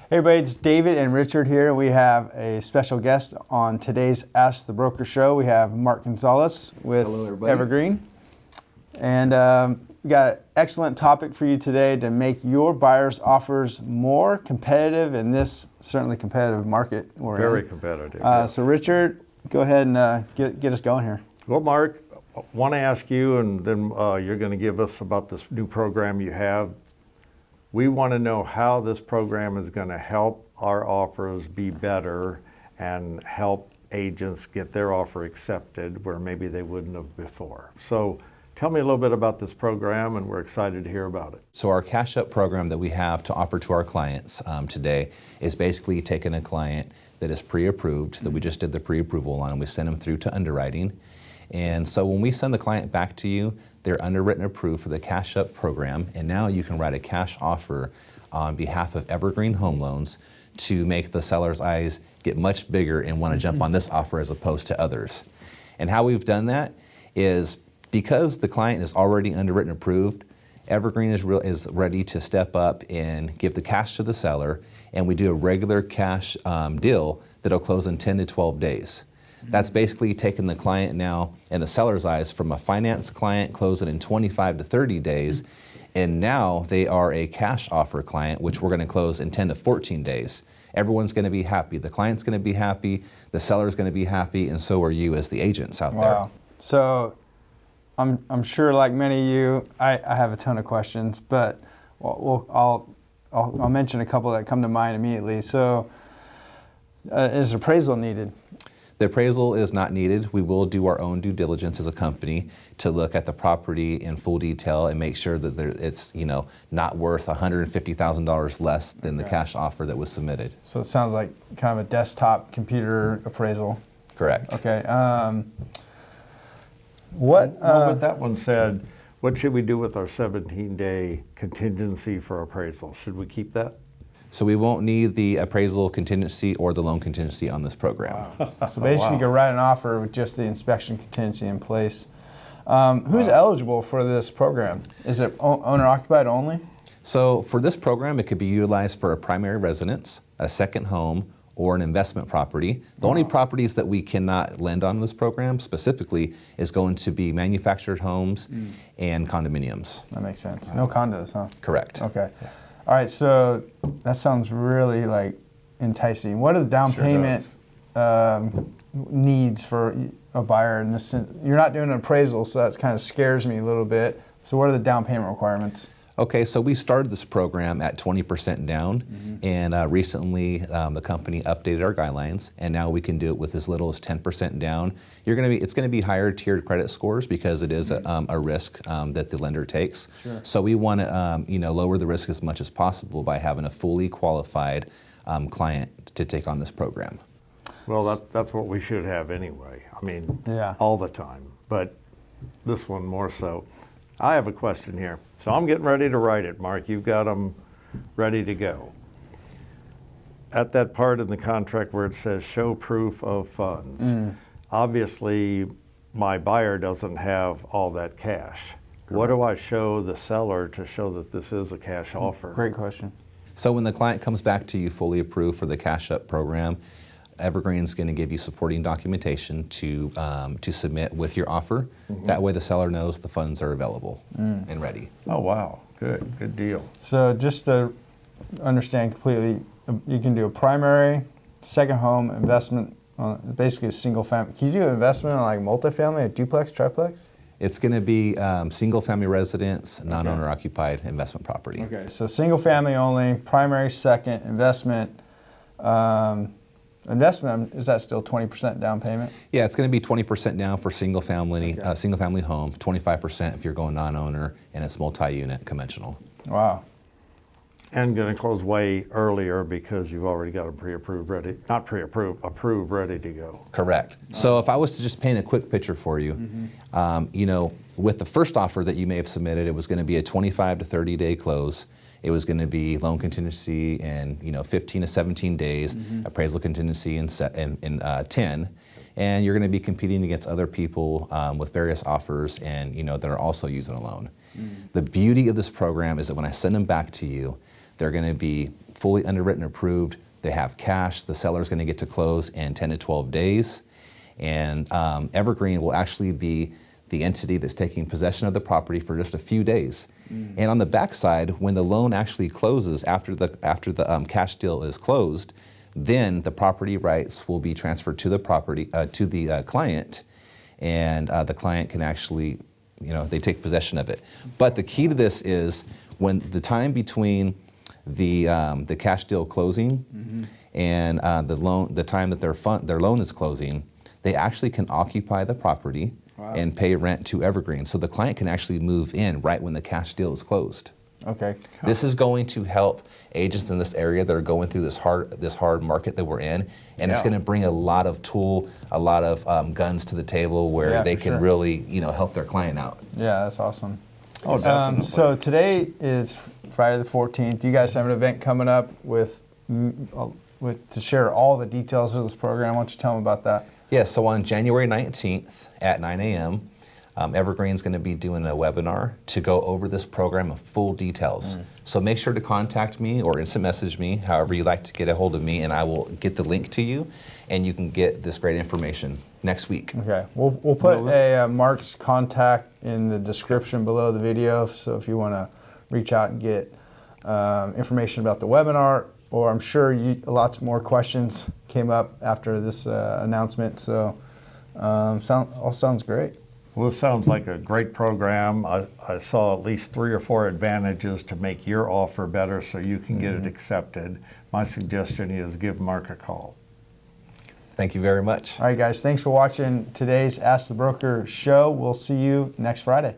Hey everybody, it's David and Richard here. We have a special guest on today's Ask the Broker show. We have Mark Gonzalez with Evergreen. And we got an excellent topic for you today to make your buyer's offers more competitive in this certainly competitive market we're in. Very competitive. Yes. So Richard, go ahead and get us going here. Well, Mark, I want to ask you, and then you're going to give us about this new program you have. We want to know how this program is going to help our offers be better and help agents get their offer accepted where maybe they wouldn't have before. So tell me a little bit about this program, and we're excited to hear about it. So our Cash Up program that we have to offer to our clients today is basically taking a client that is pre-approved, that we just did the pre-approval on, and we send them through to underwriting. And so when we send the client back to you, they're underwritten approved for the Cash Up program, and now you can write a cash offer on behalf of Evergreen Home Loans to make the seller's eyes get much bigger and want to jump on this offer as opposed to others. And how we've done that is because the client is already underwritten approved, Evergreen is ready to step up and give the cash to the seller, and we do a regular cash deal that'll close in 10 to 12 days. That's basically taking the client now and the seller's eyes from a finance client closing in 25 to 30 days, and now they are a cash offer client, which we're going to close in 10 to 14 days. Everyone's going to be happy. The client's going to be happy, the seller's going to be happy, and so are you as the agents out there. So I'm sure, like many of you, I have a ton of questions, but I'll mention a couple that come to mind immediately. So is appraisal needed? The appraisal is not needed. We will do our own due diligence as a company to look at the property in full detail and make sure that it's not worth $150,000 less than the cash offer that was submitted. So it sounds like kind of a desktop computer appraisal. Correct. Okay. With that one said, what should we do with our 17-day contingency for appraisal? Should we keep that? So we won't need the appraisal contingency or the loan contingency on this program. Wow. So basically you can write an offer with just the inspection contingency in place. Who's eligible for this program? Is it owner-occupied only? So for this program, it could be utilized for a primary residence, a second home, or an investment property. The only properties that we cannot lend on this program specifically is going to be manufactured homes and condominiums. That makes sense. No condos, huh? Correct. Okay. All right, so that sounds really enticing. What are the down payment needs for a buyer in this? You're not doing an appraisal, so that kind of scares me a little bit. So what are the down payment requirements? Okay, so we started this program at 20% down, and recently the company updated our guidelines, and now we can do it with as little as 10% down. It's going to be higher tiered credit scores because it is a risk that the lender takes. Sure. So we want to lower the risk as much as possible by having a fully qualified client to take on this program. Well, that's what we should have anyway. I mean, all the time, but this one more so. I have a question here. So I'm getting ready to write it, Mark. You've got them ready to go. At that part in the contract where it says show proof of funds, obviously my buyer doesn't have all that cash. Correct. What do I show the seller to show that this is a cash offer? Great question. So when the client comes back to you fully approved for the Cash Up program, Evergreen's going to give you supporting documentation to submit with your offer. That way the seller knows the funds are available and ready. Oh, wow. Good deal. So just to understand completely, you can do a primary, second home, investment, basically a single family. Can you do an investment on like multifamily, a duplex, triplex? It's going to be single family residence, non-owner occupied investment property. Okay, so single family only, primary, second, investment. Investment, is that still 20% down payment? Yeah, it's going to be 20% down for single family home, 25% if you're going non-owner, and it's multi-unit conventional. Wow. And going to close way earlier because you've already got them pre-approved, ready, not pre-approved, approved, ready to go. Correct. So if I was to just paint a quick picture for you, with the first offer that you may have submitted, it was going to be a 25 to 30 day close. It was going to be loan contingency in 15 to 17 days, appraisal contingency in 10, and you're going to be competing against other people with various offers and that are also using a loan. The beauty of this program is that when I send them back to you, They're going to be fully underwritten, approved. They have cash. The seller's going to get to close in 10 to 12 days. And Evergreen will actually be the entity that's taking possession of the property for just a few days. And on the backside, when the loan actually closes after the cash deal is closed, then the property rights will be transferred to the client, and the client can actually, they take possession of it. But the key to this is when the time between the cash deal closing and the time that their loan is closing, they actually can occupy the property. Wow. And pay rent to Evergreen. So the client can actually move in right when the cash deal is closed. Okay. This is going to help agents in this area that are going through this hard market that we're in, and it's going to bring a lot of guns to the table where they can really help their client out. Yeah, that's awesome. Oh, so today is Friday the 14th. You guys have an event coming up to share all the details of this program. Why don't you tell them about that? Yeah, so on January 19th at 9 a.m., Evergreen's going to be doing a webinar to go over this program of full details. So make sure to contact me or instant message me, however you like to get a hold of me, and I will get the link to you, and you can get this great information next week. Okay, we'll put Mark's contact in the description below the video, so if you want to reach out and get information about the webinar, or I'm sure lots more questions came up after this announcement. So all sounds great. Well, this sounds like a great program. I saw at least 3 or 4 advantages to make your offer better so you can get it accepted. My suggestion is give Mark a call. Thank you very much. All right, guys. Thanks for watching today's Ask the Broker show. We'll see you next Friday.